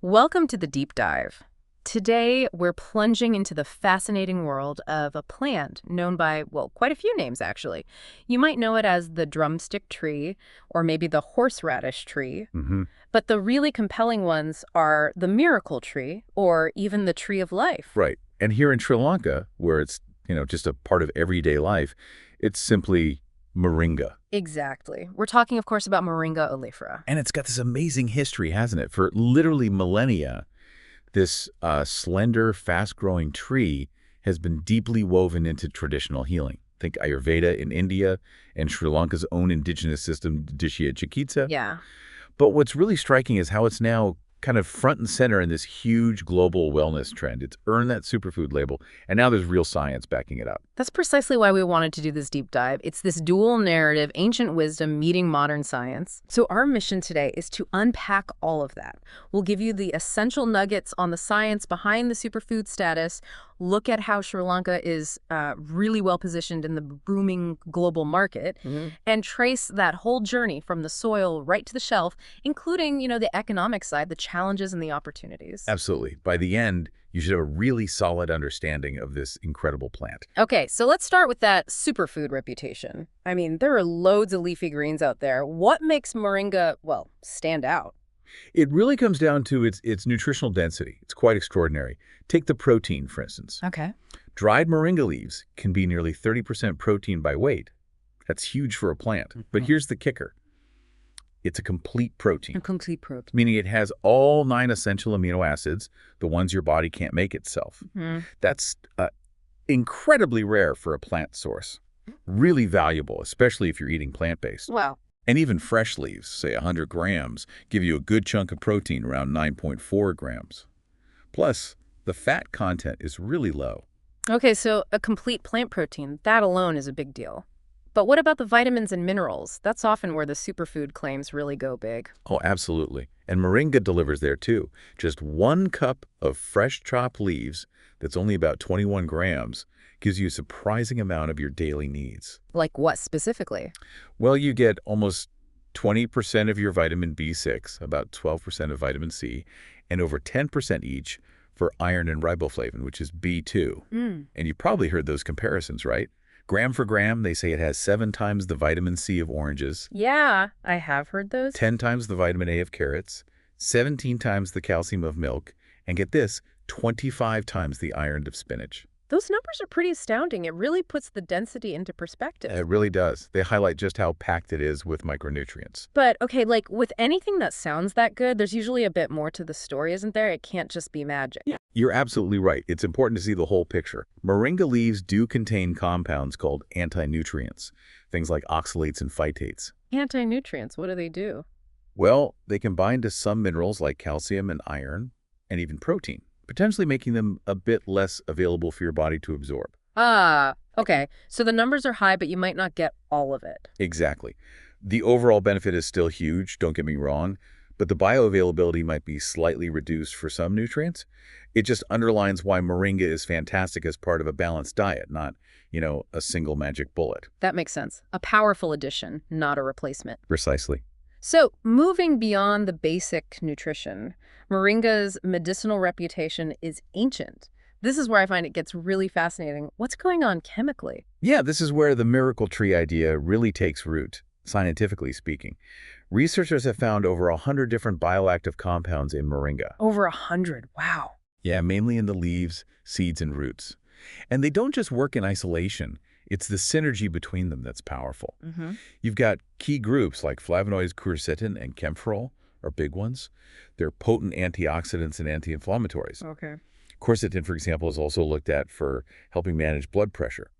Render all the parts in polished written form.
Welcome to the deep dive. Today, we're plunging into the fascinating world of a plant known by, well, quite a few names actually. You might know it as the drumstick tree or maybe the horseradish tree, Hmm. but the really compelling ones are the miracle tree or even the tree of life. Right. And here in Sri Lanka, where it's, just a part of everyday life, it's simply Moringa. Exactly. We're talking, of course, about Moringa oleifera. And it's got this amazing history, hasn't it? For literally millennia, this slender, fast-growing tree has been deeply woven into traditional healing. Think Ayurveda in India and Sri Lanka's own indigenous system, Dishya Chikitsa. Yeah. But what's really striking is how it's now kind of front and center in this huge global wellness trend. It's earned that superfood label, and now there's real science backing it up. That's precisely why we wanted to do this deep dive. It's this dual narrative, ancient wisdom meeting modern science. So our mission today is to unpack all of that. We'll give you the essential nuggets on the science behind the superfood status, look at how Sri Lanka is really well positioned in the booming global market, and trace that whole journey from the soil right to the shelf, including, the economic side, the challenges and the opportunities. Absolutely. By the end, you should have a really solid understanding of this incredible plant. Okay, so let's start with that superfood reputation. I mean, there are loads of leafy greens out there. What makes moringa, well, stand out? It really comes down to its nutritional density. It's quite extraordinary. Take the protein, for instance. Okay. Dried moringa leaves can be nearly 30% protein by weight. That's huge for a plant. But here's the kicker. It's a complete protein, A complete protein. meaning it has all 9 essential amino acids, the ones your body can't make itself. That's incredibly rare for a plant source. Really valuable, especially if you're eating plant-based. Wow. And even fresh leaves, say 100 grams, give you a good chunk of protein, around 9.4 grams. Plus, the fat content is really low. Okay, so a complete plant protein, that alone is a big deal. But what about the vitamins and minerals? That's often where the superfood claims really go big. Oh, absolutely. And Moringa delivers there too. Just 1 cup of fresh chopped leaves, that's only about 21 grams, gives you a surprising amount of your daily needs. Like what specifically? Well, you get almost 20% of your vitamin B6, about 12% of vitamin C, and over 10% each for iron and riboflavin, which is B2. And you probably heard those comparisons, right? Gram for gram, they say it has 7 times the vitamin C of oranges, Yeah, I have heard those. 10 times the vitamin A of carrots, 17 times the calcium of milk, and get this, 25 times the iron of spinach. Those numbers are pretty astounding. It really puts the density into perspective. It really does. They highlight just how packed it is with micronutrients. But, okay, like with anything that sounds that good, there's usually a bit more to the story, isn't there? It can't just be magic. Yeah, you're absolutely right. It's important to see the whole picture. Moringa leaves do contain compounds called anti-nutrients, things like oxalates and phytates. Anti-nutrients, what do they do? Well, they can bind to some minerals like calcium and iron, and even protein, potentially making them a bit less available for your body to absorb. Ah, okay. So the numbers are high, but you might not get all of it. Exactly. The overall benefit is still huge, don't get me wrong, but the bioavailability might be slightly reduced for some nutrients. It just underlines why moringa is fantastic as part of a balanced diet, not, a single magic bullet. That makes sense. A powerful addition, not a replacement. Precisely. So, moving beyond the basic nutrition, moringa's medicinal reputation is ancient. This is where I find it gets really fascinating. What's going on chemically? Yeah, this is where the miracle tree idea really takes root, scientifically speaking. Researchers have found over 100 different bioactive compounds in moringa. Over 100. Wow. Yeah, mainly in the leaves, seeds, and roots. And they don't just work in isolation. It's the synergy between them that's powerful. You've got key groups like flavonoids, quercetin, and camphorol are big ones. They're potent antioxidants and anti-inflammatories. Okay. Quercetin, for example, is also looked at for helping manage blood pressure.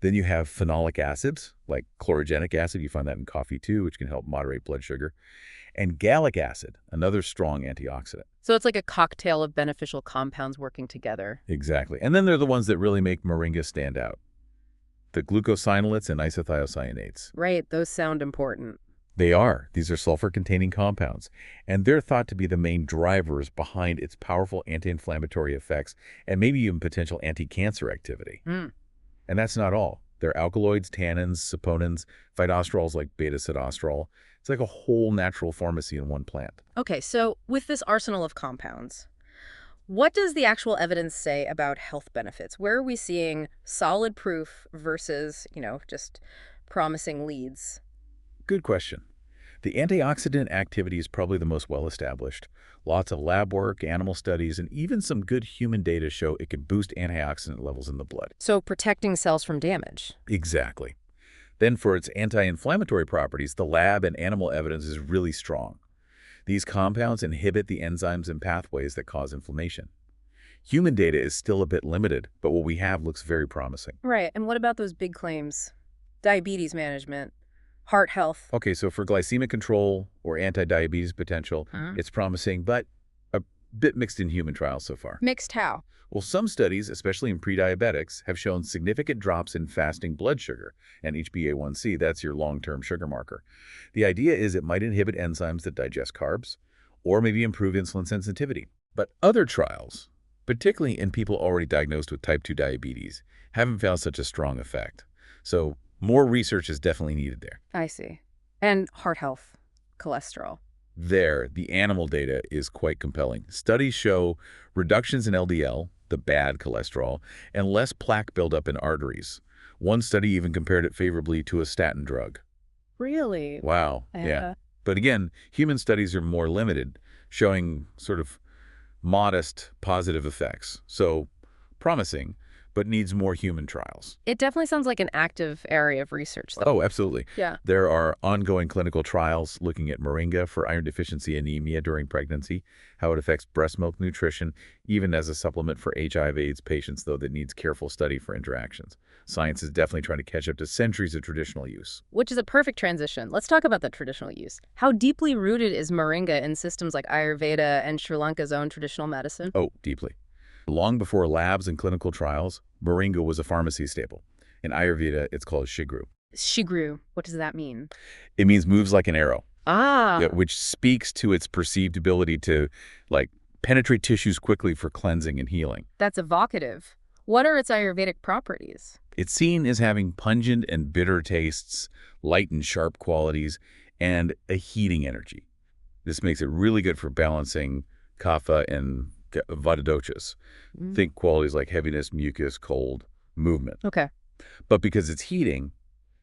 Then you have phenolic acids, like chlorogenic acid. You find that in coffee too, which can help moderate blood sugar. And gallic acid, another strong antioxidant. So it's like a cocktail of beneficial compounds working together. Exactly. And then they're the ones that really make moringa stand out. The glucosinolates and isothiocyanates. Right, those sound important. They are. These are sulfur-containing compounds, and they're thought to be the main drivers behind its powerful anti-inflammatory effects and maybe even potential anti-cancer activity. And that's not all. There are alkaloids, tannins, saponins, phytosterols like beta-sitosterol. It's like a whole natural pharmacy in one plant. Okay, so with this arsenal of compounds, what does the actual evidence say about health benefits? Where are we seeing solid proof versus, just promising leads? Good question. The antioxidant activity is probably the most well-established. Lots of lab work, animal studies, and even some good human data show it can boost antioxidant levels in the blood. So protecting cells from damage. Exactly. Then for its anti-inflammatory properties, the lab and animal evidence is really strong. These compounds inhibit the enzymes and pathways that cause inflammation. Human data is still a bit limited, but what we have looks very promising. Right, and what about those big claims? Diabetes management, heart health. Okay, so for glycemic control or anti-diabetes potential, Huh? it's promising, but a bit mixed in human trials so far. Mixed how? Well, some studies, especially in pre-diabetics, have shown significant drops in fasting blood sugar and HbA1c. That's your long-term sugar marker. The idea is it might inhibit enzymes that digest carbs or maybe improve insulin sensitivity. But other trials, particularly in people already diagnosed with type 2 diabetes, haven't found such a strong effect. So more research is definitely needed there. I see. And heart health, cholesterol. There, the animal data is quite compelling. Studies show reductions in LDL, the bad cholesterol, and less plaque buildup in arteries. One study even compared it favorably to a statin drug. Really? Wow, yeah. But again, human studies are more limited, showing sort of modest positive effects. So promising, but needs more human trials. It definitely sounds like an active area of research, though. Oh, absolutely. Yeah. There are ongoing clinical trials looking at Moringa for iron deficiency anemia during pregnancy, how it affects breast milk nutrition, even as a supplement for HIV/AIDS patients, though that needs careful study for interactions. Science is definitely trying to catch up to centuries of traditional use. Which is a perfect transition. Let's talk about the traditional use. How deeply rooted is Moringa in systems like Ayurveda and Sri Lanka's own traditional medicine? Oh, deeply. Long before labs and clinical trials, Moringa was a pharmacy staple. In Ayurveda, it's called shigru. Shigru. What does that mean? It means moves like an arrow, Ah, which speaks to its perceived ability to, penetrate tissues quickly for cleansing and healing. that's evocative. What are its Ayurvedic properties? It's seen as having pungent and bitter tastes, light and sharp qualities, and a heating energy. This makes it really good for balancing kapha and vata doshas. Think qualities like heaviness, mucus, cold, movement. Okay. But because it's heating,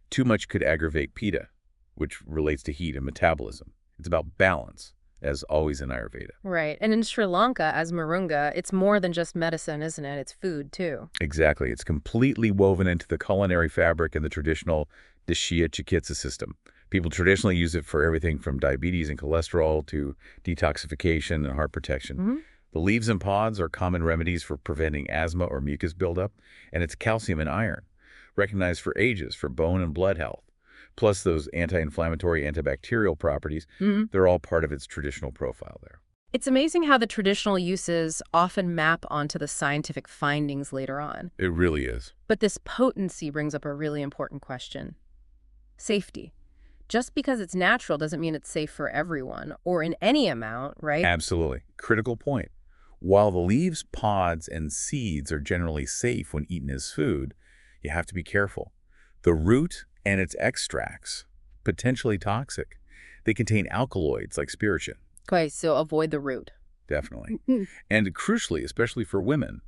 too much could aggravate pitta, which relates to heat and metabolism. It's about balance, as always in Ayurveda. Right. And in Sri Lanka, as Murunga, it's more than just medicine, isn't it? It's food, too. Exactly. It's completely woven into the culinary fabric and the traditional Dashya Chikitsa system. People traditionally use it for everything from diabetes and cholesterol to detoxification and heart protection. The leaves and pods are common remedies for preventing asthma or mucus buildup, and it's calcium and iron, recognized for ages for bone and blood health. Plus those anti-inflammatory, antibacterial properties, they're all part of its traditional profile there. It's amazing how the traditional uses often map onto the scientific findings later on. It really is. But this potency brings up a really important question. Safety. Just because it's natural doesn't mean it's safe for everyone or in any amount, right? Absolutely. Critical point. While the leaves, pods, and seeds are generally safe when eaten as food, you have to be careful. The root and its extracts, potentially toxic. They contain alkaloids like spirochen. Okay, so avoid the root. Definitely. And crucially, especially for women,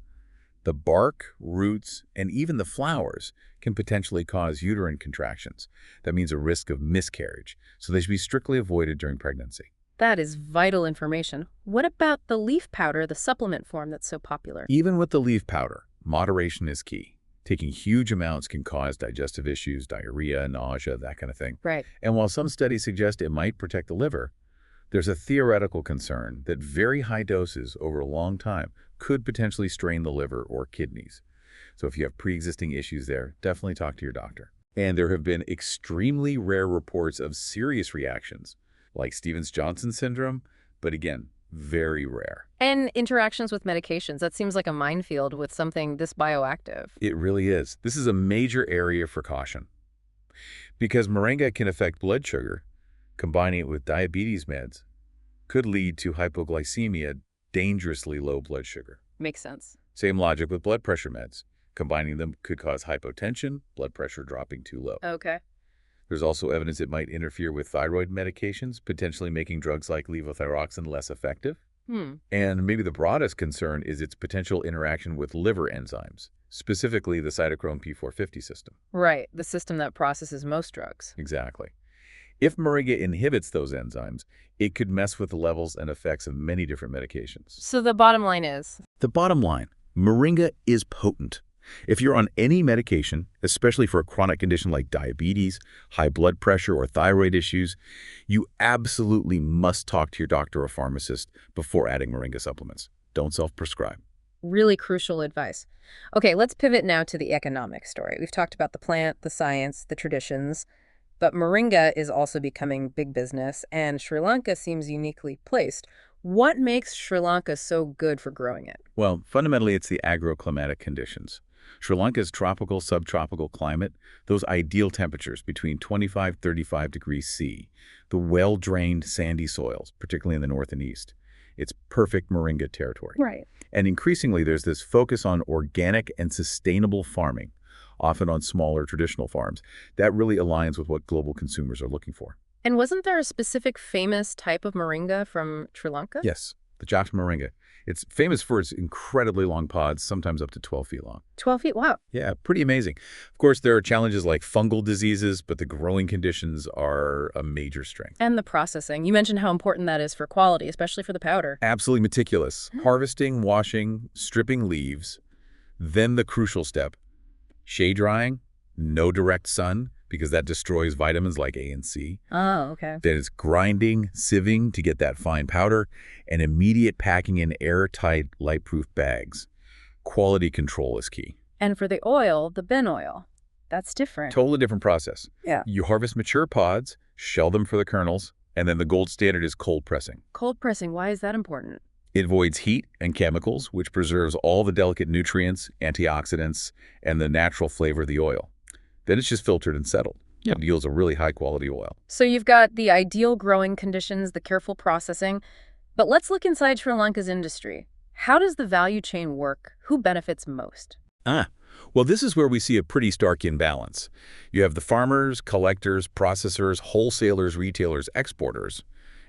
the bark, roots, and even the flowers can potentially cause uterine contractions. That means a risk of miscarriage, so they should be strictly avoided during pregnancy. That is vital information. What about the leaf powder, the supplement form that's so popular? Even with the leaf powder, moderation is key. Taking huge amounts can cause digestive issues, diarrhea, nausea, that kind of thing. Right. And while some studies suggest it might protect the liver, there's a theoretical concern that very high doses over a long time could potentially strain the liver or kidneys. So if you have pre-existing issues there, definitely talk to your doctor. And there have been extremely rare reports of serious reactions, like Stevens-Johnson syndrome, but again, very rare. And interactions with medications. That seems like a minefield with something this bioactive. It really is. This is a major area for caution. Because Moringa can affect blood sugar, combining it with diabetes meds could lead to hypoglycemia, dangerously low blood sugar. Makes sense. Same logic with blood pressure meds. Combining them could cause hypotension, blood pressure dropping too low. Okay. There's also evidence it might interfere with thyroid medications, potentially making drugs like levothyroxine less effective. And maybe the broadest concern is its potential interaction with liver enzymes, specifically the cytochrome P450 system. Right, the system that processes most drugs. Exactly. If Moringa inhibits those enzymes, it could mess with the levels and effects of many different medications. So the bottom line is? The bottom line, Moringa is potent. If you're on any medication, especially for a chronic condition like diabetes, high blood pressure, or thyroid issues, you absolutely must talk to your doctor or pharmacist before adding Moringa supplements. Don't self-prescribe. Really crucial advice. Okay, let's pivot now to the economic story. We've talked about the plant, the science, the traditions, but Moringa is also becoming big business, and Sri Lanka seems uniquely placed. What makes Sri Lanka so good for growing it? Well, fundamentally, it's the agroclimatic conditions. Sri Lanka's tropical, subtropical climate, those ideal temperatures between 25-35 degrees C, the well-drained sandy soils, particularly in the north and east. It's perfect Moringa territory. Right. And increasingly, there's this focus on organic and sustainable farming, often on smaller traditional farms. That really aligns with what global consumers are looking for. And wasn't there a specific famous type of Moringa from Sri Lanka? Yes, the Jata Moringa. It's famous for its incredibly long pods, sometimes up to 12 feet long. 12 feet, wow. Yeah, pretty amazing. Of course, there are challenges like fungal diseases, but the growing conditions are a major strength. And the processing. You mentioned how important that is for quality, especially for the powder. Absolutely meticulous. Harvesting, washing, stripping leaves. Then the crucial step, shade drying, no direct sun, because that destroys vitamins like A and C. Oh, okay. Then it's grinding, sieving to get that fine powder, and immediate packing in airtight, light-proof bags. Quality control is key. And for the oil, the bin oil, that's different. Totally different process. Yeah. You harvest mature pods, shell them for the kernels, and then the gold standard is cold pressing. Cold pressing, why is that important? It avoids heat and chemicals, which preserves all the delicate nutrients, antioxidants, and the natural flavor of the oil. Then it's just filtered and settled. It yields a really high-quality oil. So you've got the ideal growing conditions, the careful processing. But let's look inside Sri Lanka's industry. How does the value chain work? Who benefits most? Well, this is where we see a pretty stark imbalance. You have the farmers, collectors, processors, wholesalers, retailers, exporters.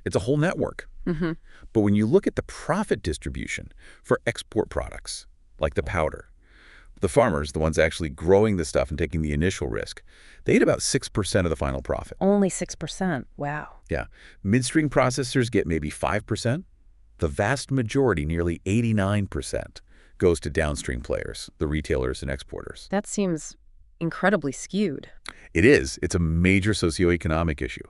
It's a whole network. But when you look at the profit distribution for export products, like the powder, the farmers, the ones actually growing the stuff and taking the initial risk, they get about 6% of the final profit. Only 6%. Wow. Yeah. Midstream processors get maybe 5%. The vast majority, nearly 89%, goes to downstream players, the retailers and exporters. That seems incredibly skewed. It is. It's a major socioeconomic issue.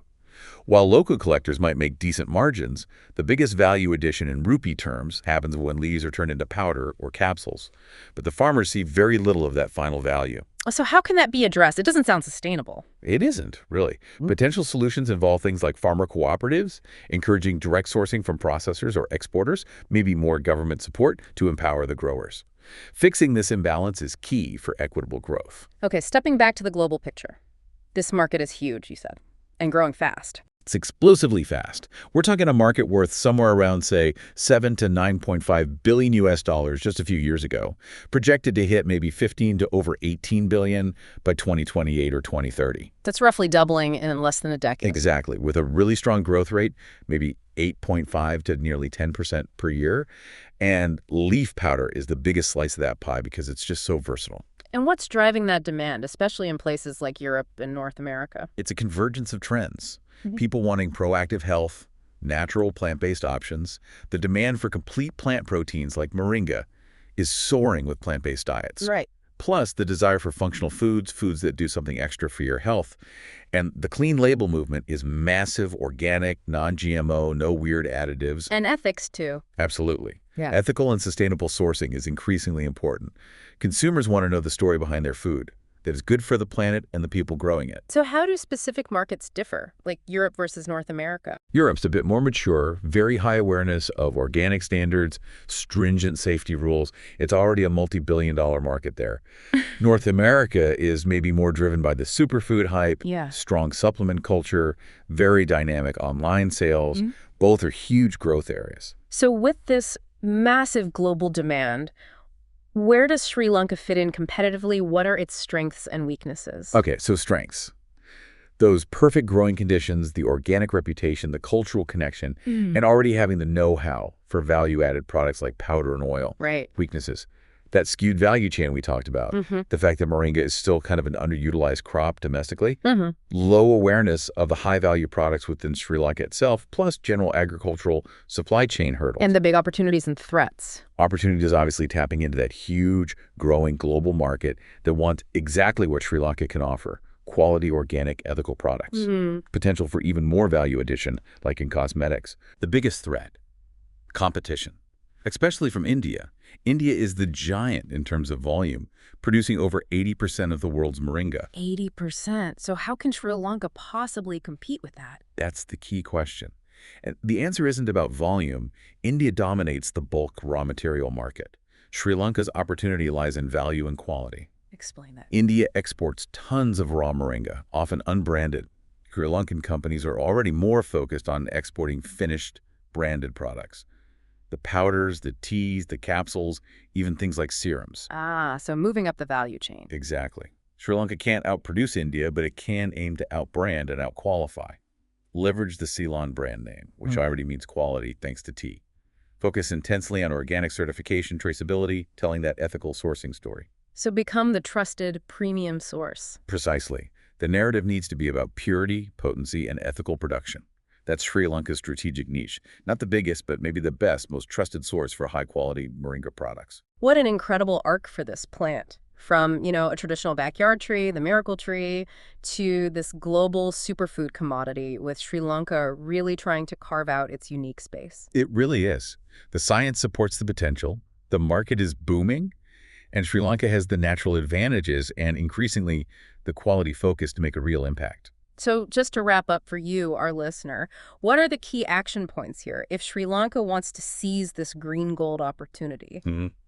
While local collectors might make decent margins, the biggest value addition in rupee terms happens when leaves are turned into powder or capsules. But the farmers see very little of that final value. So how can that be addressed? It doesn't sound sustainable. It isn't, really. Potential solutions involve things like farmer cooperatives, encouraging direct sourcing from processors or exporters, maybe more government support to empower the growers. Fixing this imbalance is key for equitable growth. Okay, stepping back to the global picture. This market is huge, you said, and growing fast. It's explosively fast. We're talking a market worth somewhere around, say, 7 to 9.5 billion US dollars just a few years ago, projected to hit maybe 15 to over 18 billion by 2028 or 2030. That's roughly doubling in less than a decade. Exactly, with a really strong growth rate, maybe 8.5 to nearly 10% per year. And leaf powder is the biggest slice of that pie because it's just so versatile. And what's driving that demand, especially in places like Europe and North America? It's a convergence of trends. People wanting proactive health, natural plant-based options. The demand for complete plant proteins like Moringa is soaring with plant-based diets. Right. Plus, the desire for functional foods, foods that do something extra for your health. And the clean label movement is massive, organic, non-GMO, no weird additives. And ethics, too. Absolutely. Yeah. Ethical and sustainable sourcing is increasingly important. Consumers want to know the story behind their food, that is good for the planet and the people growing it. So how do specific markets differ, like Europe versus North America? Europe's a bit more mature, very high awareness of organic standards, stringent safety rules. It's already a multi-billion-dollar market there. North America is maybe more driven by the superfood hype, strong supplement culture, very dynamic online sales. Both are huge growth areas. So with this massive global demand, where does Sri Lanka fit in competitively? What are its strengths and weaknesses? Okay, so strengths. Those perfect growing conditions, the organic reputation, the cultural connection, and already having the know-how for value-added products like powder and oil. Right. Weaknesses. That skewed value chain we talked about. The fact that Moringa is still kind of an underutilized crop domestically. Low awareness of the high-value products within Sri Lanka itself, plus general agricultural supply chain hurdles. And the big opportunities and threats. Opportunities obviously tapping into that huge, growing global market that wants exactly what Sri Lanka can offer. Quality, organic, ethical products. Potential for even more value addition, like in cosmetics. The biggest threat, competition, especially from India. India is the giant in terms of volume, producing over 80% of the world's moringa. 80%. So how can Sri Lanka possibly compete with that? That's the key question. And the answer isn't about volume. India dominates the bulk raw material market. Sri Lanka's opportunity lies in value and quality. Explain that. India exports tons of raw moringa, often unbranded. Sri Lankan companies are already more focused on exporting finished, branded products. The powders, the teas, the capsules, even things like serums. So moving up the value chain. Exactly. Sri Lanka can't outproduce India, but it can aim to outbrand and outqualify. Leverage the Ceylon brand name, which already means quality thanks to tea. Focus intensely on organic certification, traceability, telling that ethical sourcing story. So become the trusted premium source. Precisely. The narrative needs to be about purity, potency, and ethical production. That's Sri Lanka's strategic niche. Not the biggest, but maybe the best, most trusted source for high-quality Moringa products. What an incredible arc for this plant. From, a traditional backyard tree, the miracle tree, to this global superfood commodity with Sri Lanka really trying to carve out its unique space. It really is. The science supports the potential, the market is booming, and Sri Lanka has the natural advantages and increasingly the quality focus to make a real impact. So just to wrap up for you, our listener, what are the key action points here? If Sri Lanka wants to seize this green gold opportunity,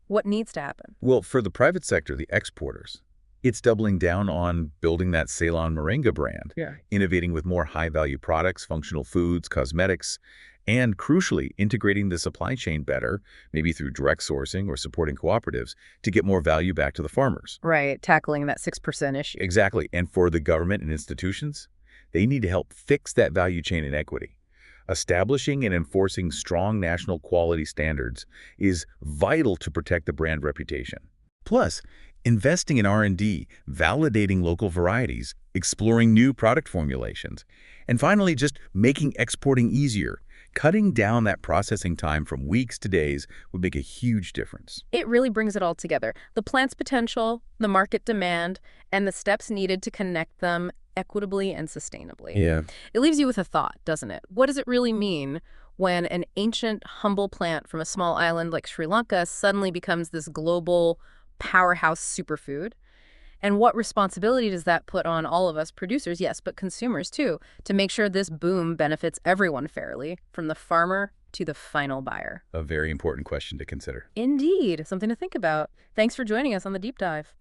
what needs to happen? Well, for the private sector, the exporters, it's doubling down on building that Ceylon Moringa brand, innovating with more high-value products, functional foods, cosmetics, and crucially, integrating the supply chain better, maybe through direct sourcing or supporting cooperatives, to get more value back to the farmers. Right, tackling that 6% issue. Exactly. And for the government and institutions, they need to help fix that value chain inequity. Establishing and enforcing strong national quality standards is vital to protect the brand reputation. Plus, investing in R&D, validating local varieties, exploring new product formulations, and finally, just making exporting easier. Cutting down that processing time from weeks to days would make a huge difference. It really brings it all together. The plant's potential, the market demand, and the steps needed to connect them equitably and sustainably. Yeah. It leaves you with a thought, doesn't it? What does it really mean when an ancient, humble plant from a small island like Sri Lanka suddenly becomes this global powerhouse superfood? And what responsibility does that put on all of us producers, yes, but consumers too, to make sure this boom benefits everyone fairly, from the farmer to the final buyer? A very important question to consider. Indeed, something to think about. Thanks for joining us on The Deep Dive.